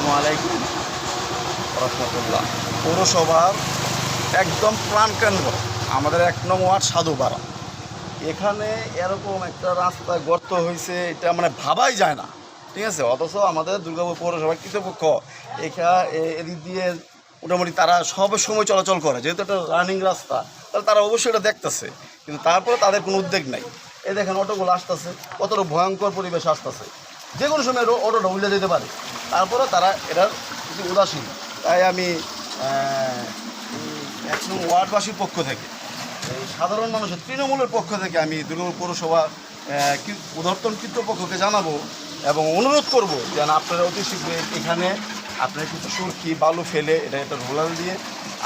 আসসালামু আলাইকুম রহমতুল্লাহ। পৌরসভার একদম প্রাণকেন্দ্র আমাদের ১ নং ওয়ার্ড সাধুপাড়া। এখানে এরকম একটা রাস্তা গর্ত হয়েছে, এটা মানে ভাবাই যায় না, ঠিক আছে। অথচ আমাদের দুর্গাপুর পৌরসভার কর্তৃপক্ষ এদিক দিয়ে মোটামুটি তারা সব সময় চলাচল করে, যেহেতু একটা রানিং রাস্তা, তাহলে তারা অবশ্যই এটা দেখতেছে, কিন্তু তারপরে তাদের কোনো উদ্যোগ নাই। এই দেখেন অটোগুলো আসতেছে, কতটা ভয়ঙ্কর পরিবেশ আসতেছে, যে কোনো সময় অটোটা উল্টে যেতে পারে, তারপরে তারা এটার কিছু উদাসীন। তাই আমি ১ নং ওয়ার্ডবাসীর পক্ষ থেকে, এই সাধারণ মানুষের তৃণমূলের পক্ষ থেকে আমি দুর্গাপুর পৌরসভা উদর্তন কর্তৃপক্ষকে জানাবো এবং অনুরোধ করব যেন আপনারা অতি শীঘ্র এখানে আপনার কিছু সুরকি বালু ফেলে এটা রোলার দিয়ে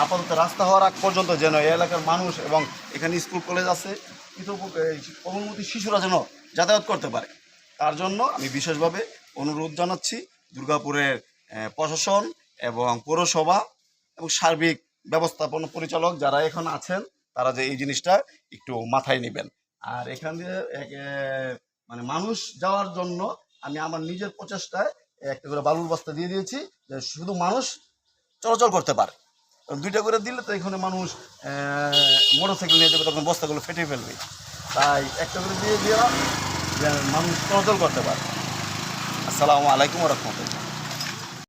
আপাতত রাস্তা হওয়ার আগ পর্যন্ত যেন এই এলাকার মানুষ এবং এখানে স্কুল কলেজ আছে, কিছু কর্মমতী শিশুরা যেন যাতায়াত করতে পারে, তার জন্য আমি বিশেষভাবে অনুরোধ জানাচ্ছি দুর্গাপুরের প্রশাসন এবং পৌরসভা এবং সার্বিক ব্যবস্থাপনা পরিচালক যারা এখন আছেন, তারা যে এই জিনিসটা একটু মাথায় নেবেন। আর এখান দিয়ে মানে মানুষ যাওয়ার জন্য আমি আমার নিজের প্রচেষ্টায় একটা করে বালুর বস্তা দিয়ে দিয়েছি, যে শুধু মানুষ চলাচল করতে পারে। 2টা করে দিলে তো এখানে মানুষ মোটরসাইকেল নিয়ে যাবে, তখন বস্তাগুলো ফেটে ফেলবে, তাই একটা করে দিয়ে দেওয়া যে মানুষ চলাচল করতে পারে। আসসালামু আলাইকুম রহমতুল্লাহ।